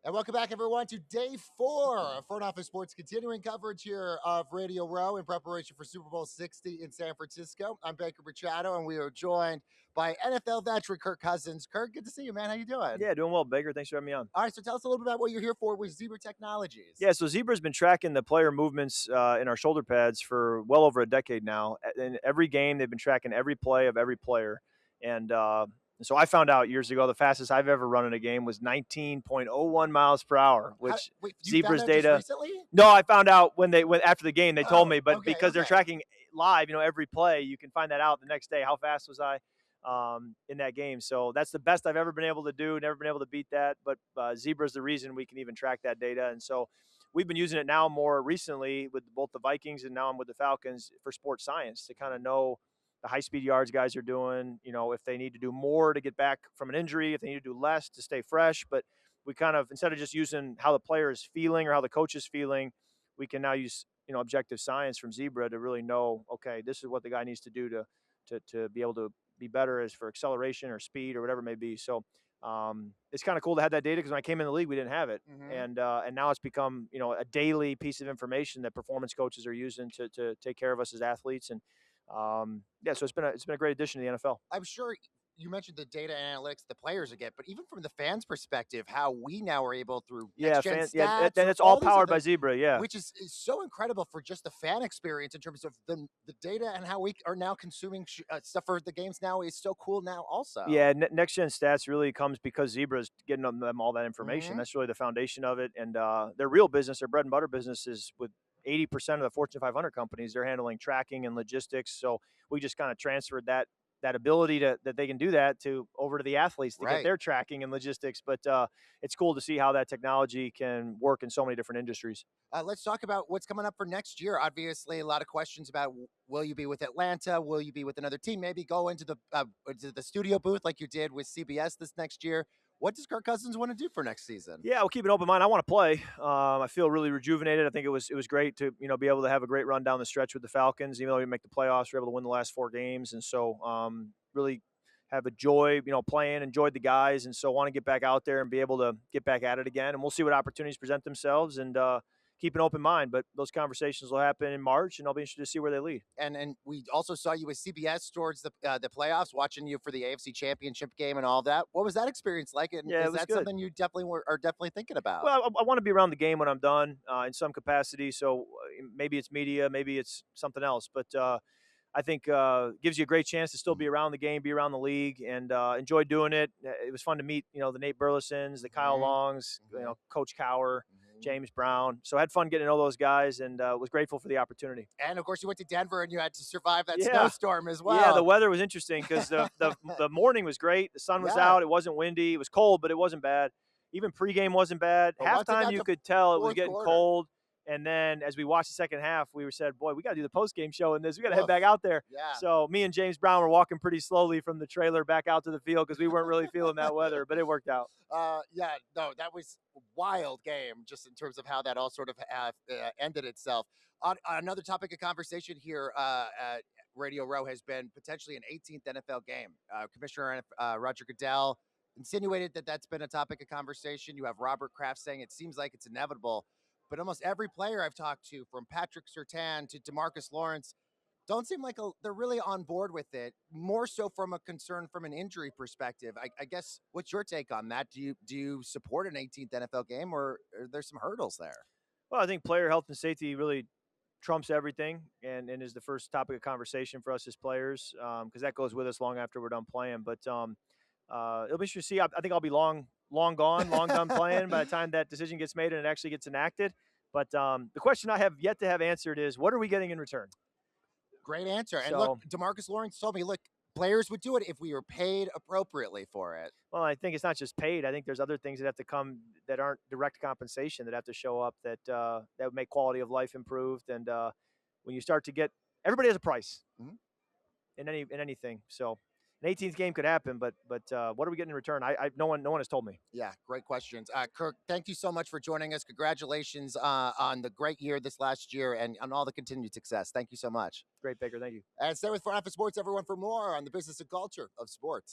And welcome back, everyone, to day 4 of Front Office Sports, continuing coverage here of Radio Row in preparation for Super Bowl 60 in San Francisco. I'm Baker Machado, and we are joined by NFL veteran Kirk Cousins. Kirk, good to see you, man. How you doing? Yeah, doing well, Baker. Thanks for having me on. All right, so tell us a little bit about what you're here for with Zebra Technologies. Yeah, so Zebra's been tracking the player movements in our shoulder pads for well over a decade now. In every game, they've been tracking every play of every player. And so I found out years ago the fastest I've ever run in a game was 19.01 miles per hour, which Wait, you found Zebra's that just data. recently? No, I found out when after the game they told me, but okay, because they're okay. tracking live, every play, you can find that out the next day. How fast was I in that game? So that's the best I've ever been able to do. Never been able to beat that. But Zebra's the reason we can even track that data, and so we've been using it now more recently with both the Vikings and now I'm with the Falcons for sports science to kind of know the high speed yards guys are doing, if they need to do more to get back from an injury, if they need to do less to stay fresh. But we kind of, instead of just using how the player is feeling or how the coach is feeling, we can now use, objective science from Zebra to really know, okay, this is what the guy needs to do to be able to be better as for acceleration or speed or whatever it may be. So it's kind of cool to have that data because when I came in the league, we didn't have it, and now it's become a daily piece of information that performance coaches are using to take care of us as athletes. And yeah, so it's been a great addition to the NFL. I'm sure you mentioned the data analytics the players get, but even from the fans' perspective, how we now are able through next-gen stats, and it's all powered by Zebra, yeah, which is so incredible for just the fan experience in terms of the data and how we are now consuming stuff for the games now is so cool now also. Yeah, next gen stats really comes because Zebra's getting them all that information. Mhm. That's really the foundation of it, and their real business, their bread and butter business, is with 80% of the Fortune 500 companies. They're handling tracking and logistics. So we just kind of transferred that ability that they can do that to over to the athletes to get Right. their tracking and logistics. But it's cool to see how that technology can work in so many different industries. Let's talk about what's coming up for next year. Obviously, a lot of questions about will you be with Atlanta? Will you be with another team? Maybe go into the studio booth like you did with CBS this next year. What does Kirk Cousins want to do for next season? Yeah, we'll keep an open mind. I want to play. I feel really rejuvenated. I think it was great to be able to have a great run down the stretch with the Falcons. Even though we make the playoffs, we are able to win the last 4 games, and so really have a joy playing. Enjoyed the guys, and so want to get back out there and be able to get back at it again. And we'll see what opportunities present themselves, and keep an open mind. But those conversations will happen in March, and I'll be interested to see where they lead. And we also saw you with CBS towards the playoffs, watching you for the AFC Championship game and all that. What was that experience like? And Yeah, it is was that good. something you definitely are definitely thinking about? Well, I want to be around the game when I'm done in some capacity. So maybe it's media, maybe it's something else. But I think gives you a great chance to still be around the game, be around the league, and enjoy doing it. It was fun to meet, the Nate Burlesons, the Kyle Longs, Coach Cower, James Brown. So I had fun getting to know those guys, and was grateful for the opportunity. And of course, you went to Denver and you had to survive that Yeah. snowstorm as well. Yeah, the weather was interesting because the morning was great. The sun was Yeah. out. It wasn't windy. It was cold, but it wasn't bad. Even pregame wasn't bad. But once it Halftime, got you to could tell it was fourth getting quarter. cold. And then as we watched the second half, we said, boy, we got to do the postgame show in this. We got to head Oof. back out there. Yeah. So me and James Brown were walking pretty slowly from the trailer back out to the field because we weren't really feeling that weather, but it worked out. Yeah, no, that was a wild game just in terms of how that all sort of ended itself. On another topic of conversation here at Radio Row has been potentially an 18th NFL game. Commissioner Roger Goodell insinuated that that's been a topic of conversation. You have Robert Kraft saying it seems like it's inevitable, but almost every player I've talked to, from Patrick Surtain to DeMarcus Lawrence, don't seem like they're really on board with it. More so from a concern from an injury perspective. I guess what's your take on that? Do you support an 18th NFL game, or are there some hurdles there? Well, I think player health and safety really trumps everything and is the first topic of conversation for us as players because that goes with us long after we're done playing. But it'll be interesting to see. I think I'll be long gone, long done playing by the time that decision gets made and it actually gets enacted. But the question I have yet to have answered is, what are we getting in return? Great answer. And So, look, DeMarcus Lawrence told me, look, players would do it if we were paid appropriately for it. well, I think it's not just paid. I think there's other things that have to come that aren't direct compensation that have to show up that would make quality of life improved. And when you start to get, everybody has a price in anything. So an 18th game could happen, but what are we getting in return? No one has told me. Yeah, great questions. Kirk, thank you so much for joining us. Congratulations on the great year this last year and on all the continued success. Thank you so much. Great, Baker. Thank you. And stay with Front Office Sports, everyone, for more on the business and culture of sports.